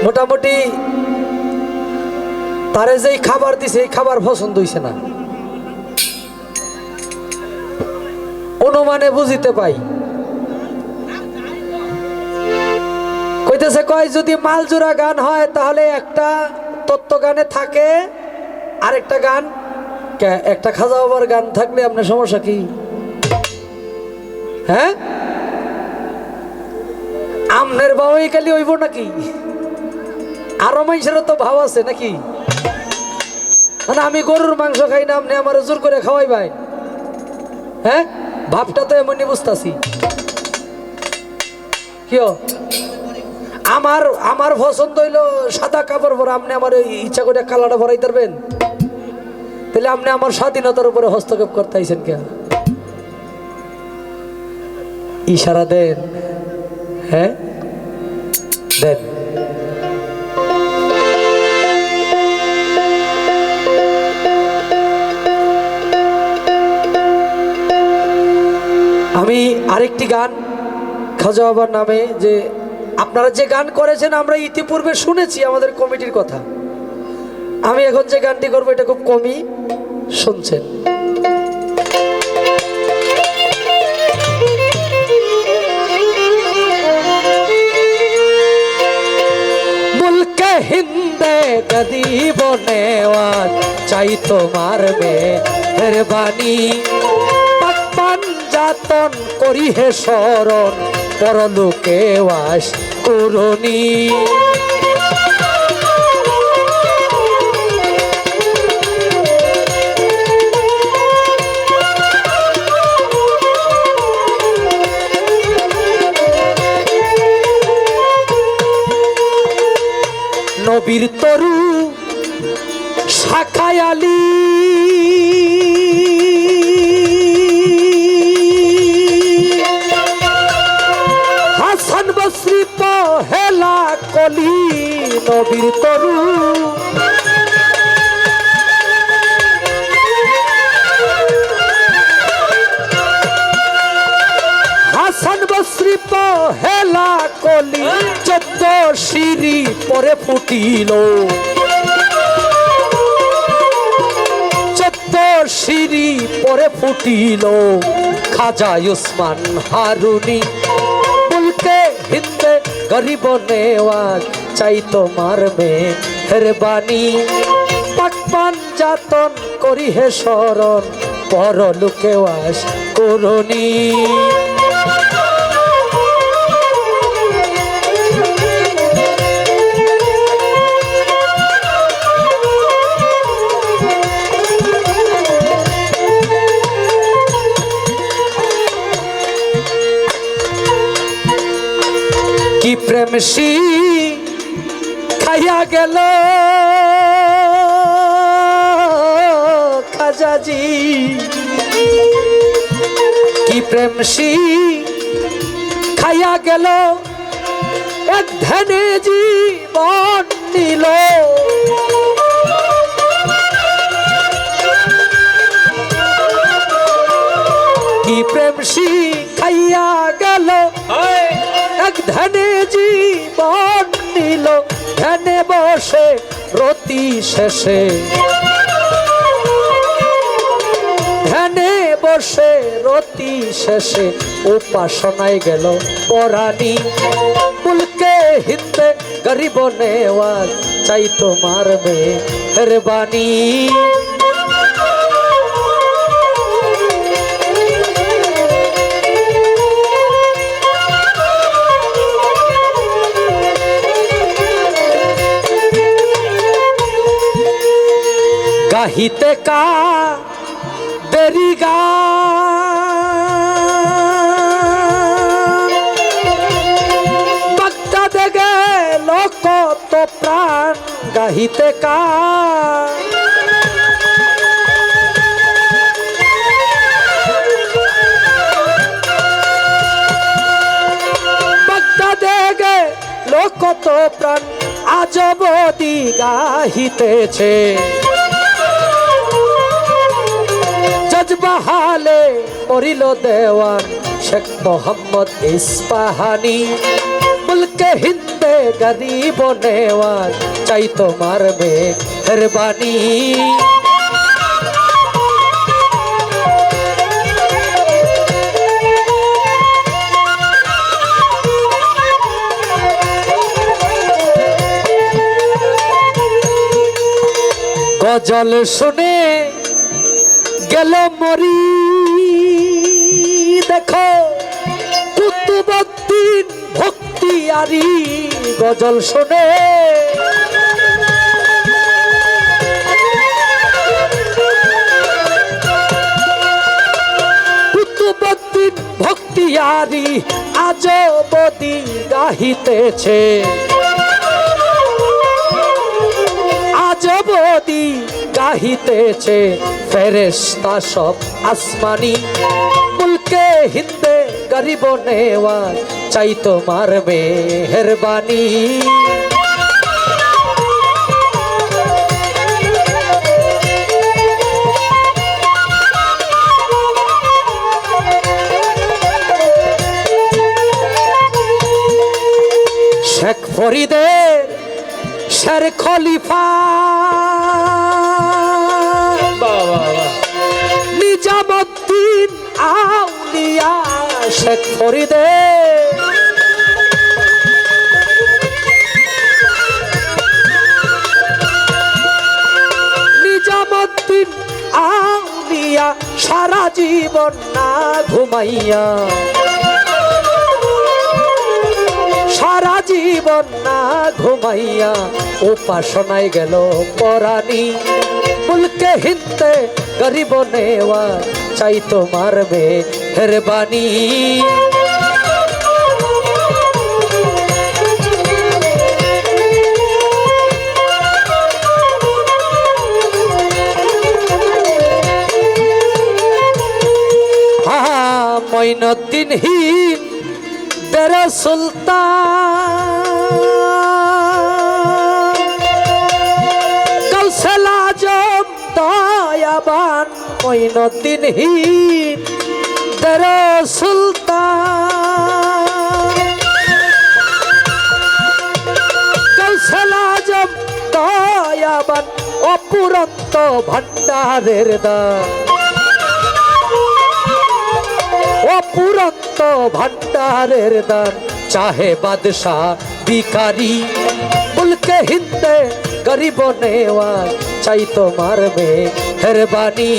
মোটামুটি তারে যেই খাবার দিছে এই খাবার পছন্দ হইছে না, অনুমানে বুঝিতে পাই। কইতেছে কয় যদি মালজোড়া গান হয় তাহলে একটা তত্ত্ব গানে থাকে, আরেকটা গান একটা খাজা বাবার গান থাকলে আপনার সমস্যা কি? হ্যাঁ, আমনের বাবাই খালি হইব নাকি? আরো মানুষেরও তো ভাব আছে নাকি? মানে আমি গরুর মাংস খাই না, আপনি আমার জোর করে খাওয়াই ভাই। হ্যাঁ, ভাবটা তো এমনি বুঝতাছি। কিও আমার আমার পছন্দ হইলো সাদা কাপড় পরা, আপনি আমার ইচ্ছা করে কালাটা ভরাই পারবেন? তাহলে আপনি আমার স্বাধীনতার উপরে হস্তক্ষেপ করতে আইছেন কে? ইশারা দেন, হ্যাঁ দেন। আমি আরেকটি গান খাজা বাবার নামে, যে আপনারা যে গান করেছেন আমরা ইতিপূর্বে শুনেছি আমাদের কমিটির কথা, আমি এখন যে গানটি করবো এটা খুব কমই শুনছেন। মুলকে হিন্দে গদিব নেওয়াজ চাই তোমার মেহরবানি, পাকপান যাতন করি হে শরণ পরলোকে বাস করুনি। নবীর তরু শাখায় আলী হাসান বসরি পহেলা কলি, নবীর তরু হাসান বসরি পহেলা কলি, 14 সিঁড়ি পরে ফুটিল, 14 সিঁড়ি পরে ফুটিল খাজা উসমান হারুনি। মুলকে হিন্দে গরিব নেওয়াজ চাই তোমার মেহরবানি, পাকপান যাতন করি হে শরণ পরলোকে বাস করুনি। কি প্রেম খাইয়া গেল খাজাজি, কি প্রেম খাইয়া গেল এক ধ্যানে জীবন নিল, কি প্রেম খাইয়া গেল এক ধ্যানে জীবন নিল, ধ্যানে বসে রতি শেষে, ধ্যানে বসে রতি শেষে উপাসনায় গেল পরাণী। মুলকে হিন্দে গরিব নেওয়াজ চাই তোমার মেহরবানি। গাহিতে কা দেরি গান, বাগদাদে গেল কত প্রাণ গাহিতে কা, বাগদাদে গেল কত প্রাণ আজবদি গাহিতেছে, জজবাহালে মরিল দেওয়ান শেখ মোহাম্মদ ইস্পাহানি। মুলকে হিন্দে गरीब नेवाज चाई तुम्हार मेहरबानी गजल सुने गेल मरी देखो कुतुबुद्दीन भक्तियारी गजल सुने कुतुबुद्दीन भक्तियारी आजबदी गाहितेছে আজবদি গাহিতেছে ফেরেশতা সব আসমানি মুলকে হিন্দে গরিব নেওয়াজ চাই তোমার মেহেরবানি শেখ ফরিদের শের খলিফা নিজামুদ্দিন আউলিয়া শেখ ফরিদের নিজামুদ্দিন আউলিয়া সারা জীবন না ঘুমাইয়া সারা জীবন না ঘুমাইয়া উপাসনায় গেল পরাণী মুলকে হিন্দে গরিব নেওয়া চাই তোমার মেহেরবানি মঈনুদ্দিন হিন্দ तेरा सुल्तान कौशल आजम दयाबान मঈনুদ্দিন হিন্দ तेरा सुल्तान कौशल आजम दयाबान অপুরন্ত ভান্ডারের দান অপুরন্ত ভান্ডারের দান চাহে বাদশাহ ভিখারি মুলকে হিন্দে গরিব নেওয়াজ চাই তোমার মেহেরবানি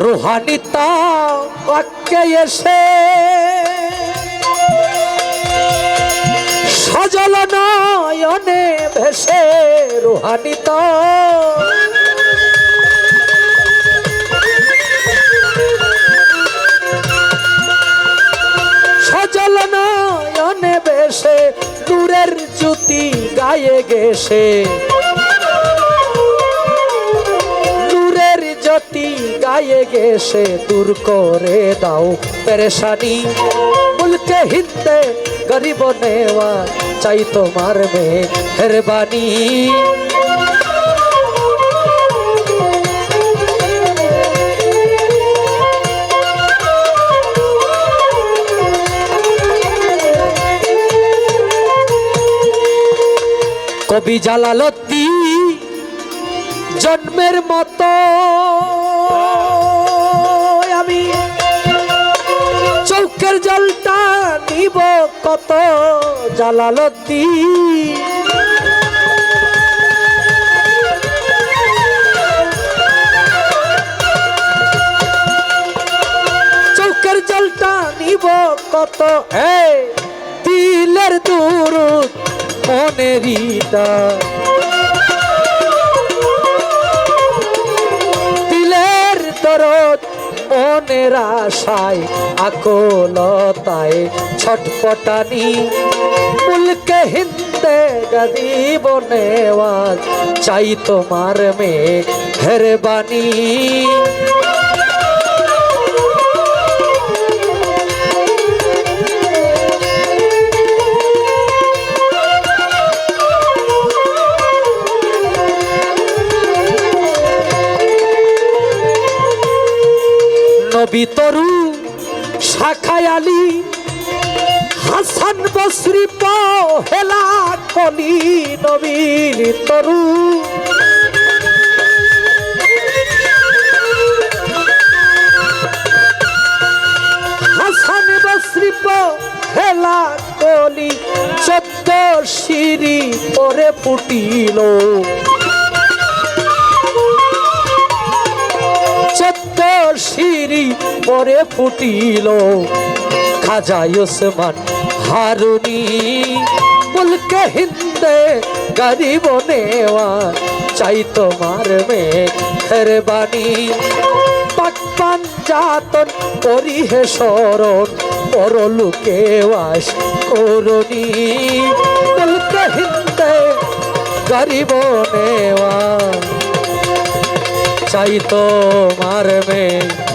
রুহানি তাকে এসে সজল নয়নে ভেসে রুহানি তো সজল নয়নে ভেসে নূরের জ্যোতি গায়ে গেছে নূরের জ্যোতি গায়ে গেছে দূর করে দাও পেরেশানি মুলকে হিন্দে গরিব নেওয়া চাই তোমার মেহেরবানি কবি জালালউদ্দিন জন্মের মতো আমি চৌকের জলটা নিব কত জালালউদ্দিন চৌকের জলটা নিব কত দিলের দুরুদ মনেরিটা দিলের দরদ মনের আশায় আকুলতায় ছটপটানি মুলকে হিন্দে গরিব নেওয়াজ চাই তোমার মেহেরবানি কবি তরু শাখায় আলী হাসান বসরি পহেলা কলি নবীর তরু হাসান বসরি পহেলা কলি 14 সিঁড়ি পরে ফুটিল 14 সিঁড়ি পরে ফুটিল খাজা ওসমান হারুনি মুলকে হিন্দে গরিব নেওয়া চাই তোমার মেহরবানি পাকপান জাতন করি হে শরণ পরলোকে বাস করুনি মুলকে হিন্দে গরিব নেওয়া চাই তোমার মেহরবানি।